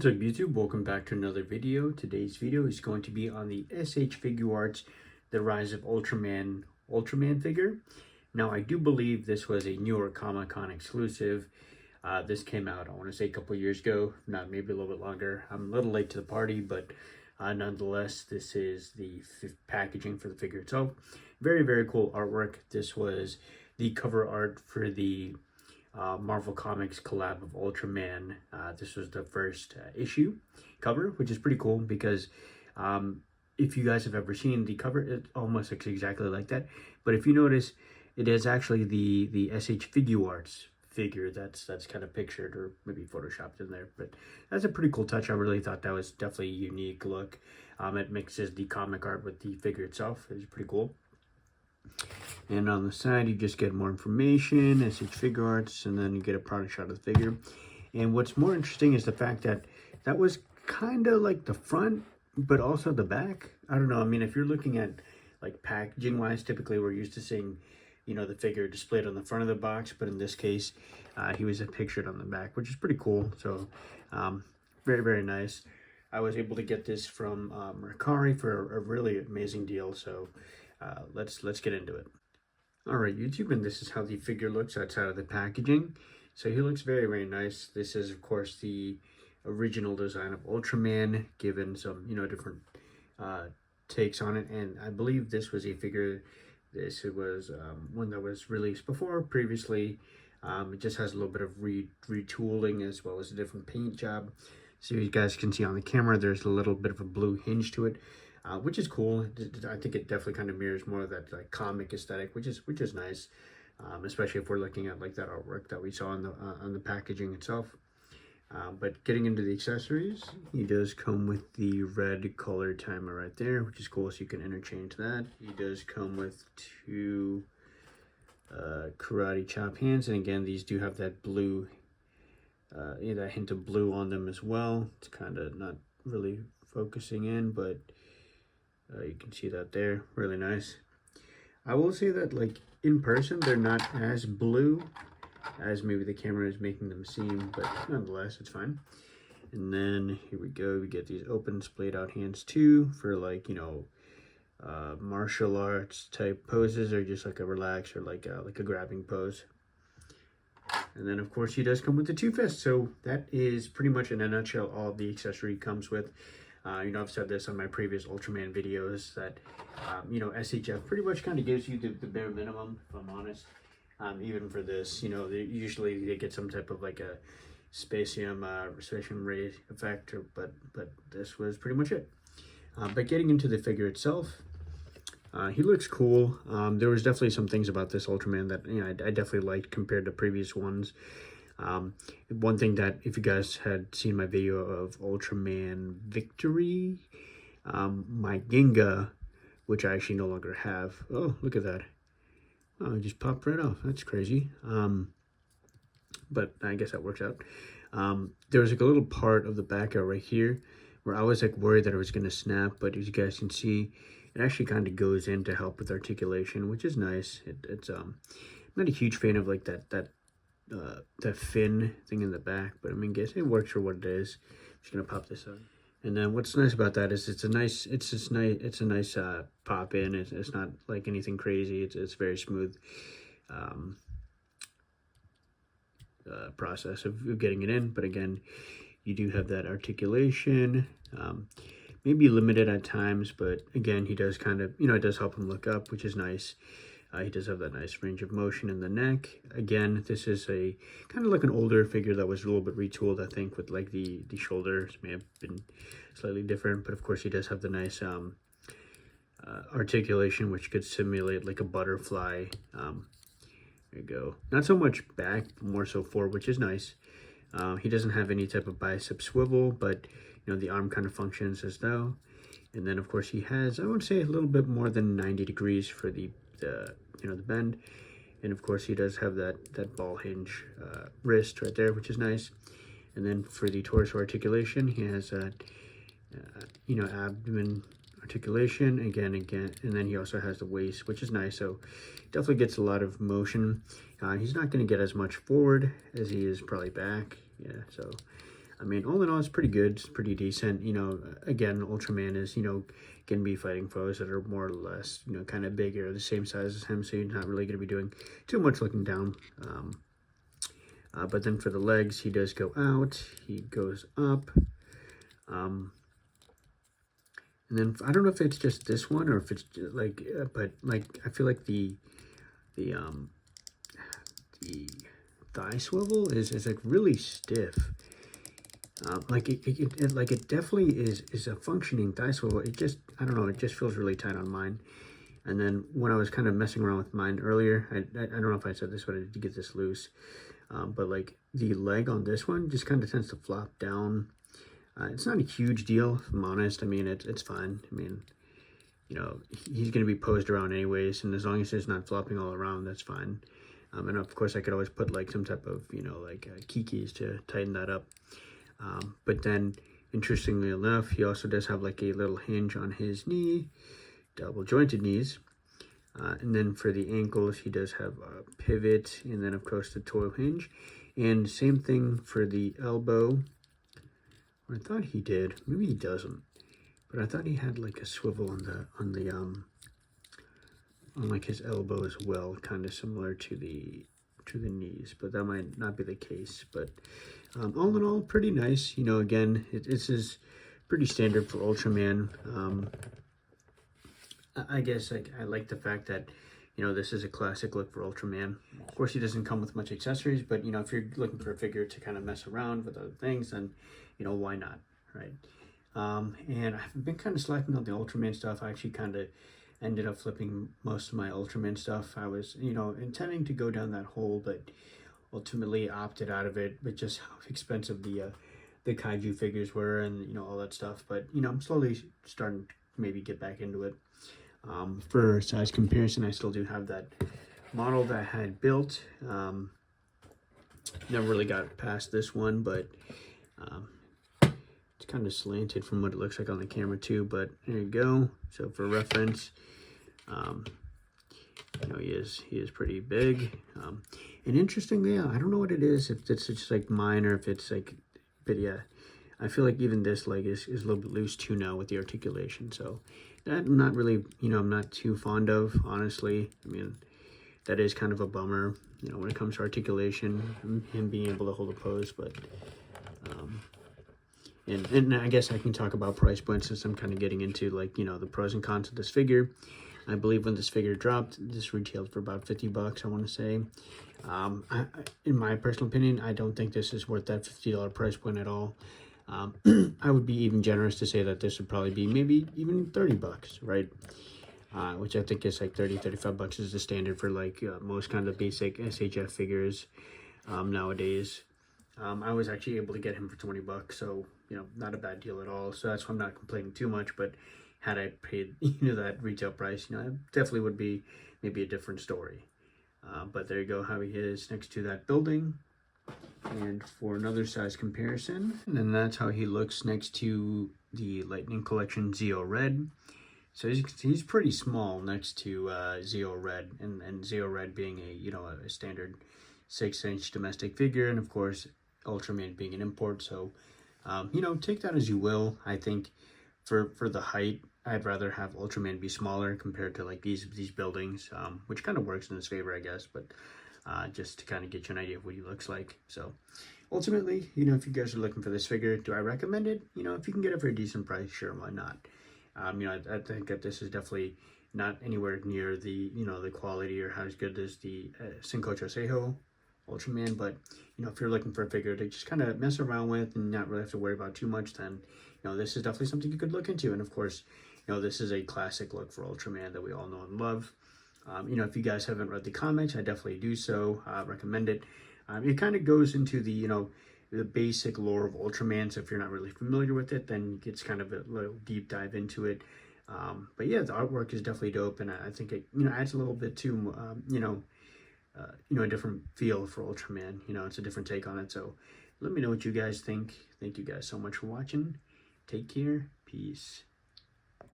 What's up YouTube? Welcome back to another video. Today's video is going to be on the SH Figuarts, The Rise of Ultraman figure. Now I do believe this was a New York Comic Con exclusive. This came out, I want to say a couple years ago, not maybe a little bit longer. I'm a little late to the party, but nonetheless, this is the packaging for the figure itself. Very, very cool artwork. This was the cover art for the Marvel Comics collab of Ultraman. This was the first issue cover, which is pretty cool because if you guys have ever seen the cover, it almost looks exactly like that. But if you notice, it is actually the SH Figuarts figure that's kind of pictured or maybe photoshopped in there. But that's a pretty cool touch. I really thought that was definitely a unique look. It mixes the comic art with the figure itself. It's pretty cool. And on the side, you just get more information, SH Figuarts, and then you get a product shot of the figure. And what's more interesting is the fact that that was kind of like the front, but also the back. I don't know. I mean, if you're looking at like packaging-wise, typically we're used to seeing, you know, the figure displayed on the front of the box, but in this case, he was pictured on the back, which is pretty cool. So, very, very nice. I was able to get this from Mercari for a really amazing deal. So, let's get into it. All right, YouTube, and this is how the figure looks outside of the packaging. So he looks very, very nice. This is, of course, the original design of Ultraman, given some, you know, different takes on it. And I believe this was a figure. This was one that was released previously. It just has a little bit of retooling as well as a different paint job. So you guys can see on the camera, there's a little bit of a blue hinge to it. Which is cool. I think it definitely kind of mirrors more of that like comic aesthetic, which is nice, especially if we're looking at like that artwork that we saw on the packaging itself. But getting into the accessories, he does come with the red color timer right there, which is cool. So you can interchange that. He does come with two karate chop hands, and again, these do have that blue, that hint of blue on them as well. It's kind of not really focusing in, but you can see that there, really nice. I will say that like in person, they're not as blue as maybe the camera is making them seem, but nonetheless, it's fine. And then here we go, we get these open splayed out hands too for like, you know, martial arts type poses or just like a relax or like a grabbing pose. And then of course he does come with the two fists. So that is pretty much in a nutshell all the accessory comes with. You know, I've said this on my previous Ultraman videos that, you know, SHF pretty much kind of gives you the bare minimum, if I'm honest. Even for this, you know, usually they get some type of like a spacium ray effect, but this was pretty much it. But getting into the figure itself, he looks cool. There was definitely some things about this Ultraman that, you know, I definitely liked compared to previous ones. One thing that if you guys had seen my video of Ultraman Victory, my Ginga, which I actually no longer have. Oh, look at that. Oh, it just popped right off. That's crazy. But I guess that works out. There was like a little part of the back out right here where I was like worried that it was going to snap, but as you guys can see, it actually kind of goes in to help with articulation, which is nice. It's I'm not a huge fan of like that fin thing in the back, but I mean, guess it works for what it is. I'm just gonna pop this out. And then what's nice about that is it's a nice pop in. It's not like anything crazy. It's very smooth process of getting it in. But again, you do have that articulation, maybe limited at times, but again, he does kind of, you know, it does help him look up, which is nice. He does have that nice range of motion in the neck. Again, this is a kind of like an older figure that was a little bit retooled, I think, with like the shoulders may have been slightly different, but of course he does have the nice articulation, which could simulate like a butterfly. There you go. Not so much back, more so forward, which is nice. He doesn't have any type of bicep swivel, but you know, the arm kind of functions as though. And then of course he has, I would say, a little bit more than 90 degrees for the you know, the bend. And of course he does have that ball hinge wrist right there, which is nice. And then for the torso articulation, he has you know, abdomen articulation again, and then he also has the waist, which is nice. So definitely gets a lot of motion. He's not going to get as much forward as he is probably back. Yeah, so I mean, all in all, it's pretty good. It's pretty decent. You know, again, Ultraman is, you know, going to be fighting foes that are more or less, you know, kind of bigger, the same size as him, so you're not really going to be doing too much looking down. But then for the legs, he does go out, he goes up. And then I don't know if it's just this one or if it's like, but like I feel like the thigh swivel is like really stiff. Like it definitely is a functioning thigh swivel. It just, I don't know, it just feels really tight on mine. And then when I was kind of messing around with mine earlier, I don't know if I said this, but I did get this loose. But like the leg on this one just kind of tends to flop down. It's not a huge deal, if I'm honest. I mean, it's fine. I mean, you know, he's going to be posed around anyways, and as long as it's not flopping all around, that's fine. And of course, I could always put like some type of, you know, like kikis to tighten that up. But then, interestingly enough, he also does have like a little hinge on his knee, double jointed knees. And then for the ankles, he does have a pivot, and then of course the toe hinge. And same thing for the elbow. I thought he did. Maybe he doesn't. But I thought he had like a swivel on like his elbow as well, kind of similar to the knees. But that might not be the case. But all in all, pretty nice. You know, again, this is pretty standard for Ultraman. I guess I like the fact that, you know, this is a classic look for Ultraman. Of course, he doesn't come with much accessories, but, you know, if you're looking for a figure to kind of mess around with other things, then, you know, why not, right? And I've been kind of slacking on the Ultraman stuff. I actually kind of ended up flipping most of my Ultraman stuff. I was, you know, intending to go down that hole, but ultimately opted out of it with just how expensive the kaiju figures were and, you know, all that stuff. But, you know, I'm slowly starting to maybe get back into it. For size comparison, I still do have that model that I had built. Never really got past this one, but it's kind of slanted from what it looks like on the camera too, but there you go. So for reference, you know, he is pretty big. And interestingly, I don't know what it is, if it's just like mine or if it's like, but yeah, I feel like even this leg is a little bit loose too now with the articulation. So that I'm not really, you know, I'm not too fond of, honestly. I mean, that is kind of a bummer, you know, when it comes to articulation, him being able to hold a pose. But and I guess I can talk about price points since I'm kind of getting into, like, you know, the pros and cons of this figure. I believe when this figure dropped, this retailed for about 50 bucks, I want to say. In my personal opinion, I don't think this is worth that $50 price point at all. I would be even generous to say that this would probably be maybe even 30 bucks, right? Which I think is like 30, 35 bucks is the standard for like most kind of basic SHF figures nowadays. I was actually able to get him for 20 bucks, so, you know, not a bad deal at all. So that's why I'm not complaining too much, but had I paid, you know, that retail price, you know, it definitely would be maybe a different story. But there you go, how he is next to that building. And for another size comparison, and then that's how he looks next to the Lightning Collection Zeo Red. So he's pretty small next to Zeo Red, and Zeo Red being a, you know, a standard 6-inch domestic figure, and of course Ultraman being an import. So you know, take that as you will. I think for the height, I'd rather have Ultraman be smaller compared to like these buildings, which kind of works in his favor, I guess. But just to kind of get you an idea of what he looks like. So ultimately, you know, if you guys are looking for this figure, do I recommend it? You know, if you can get it for a decent price, sure, why not? You know, I think that this is definitely not anywhere near the, you know, the quality or how good as the Senkocho Seiho Ultraman. But, you know, if you're looking for a figure to just kind of mess around with and not really have to worry about too much, then, you know, this is definitely something you could look into. And of course, you know, this is a classic look for Ultraman that we all know and love. You know, if you guys haven't read the comics, I definitely do so. Recommend it. It kind of goes into the, you know, the basic lore of Ultraman. So if you're not really familiar with it, then it's kind of a little deep dive into it. But yeah, the artwork is definitely dope, and I think it, you know, adds a little bit to, you know, a different feel for Ultraman. You know, it's a different take on it. So let me know what you guys think. Thank you guys so much for watching. Take care. Peace.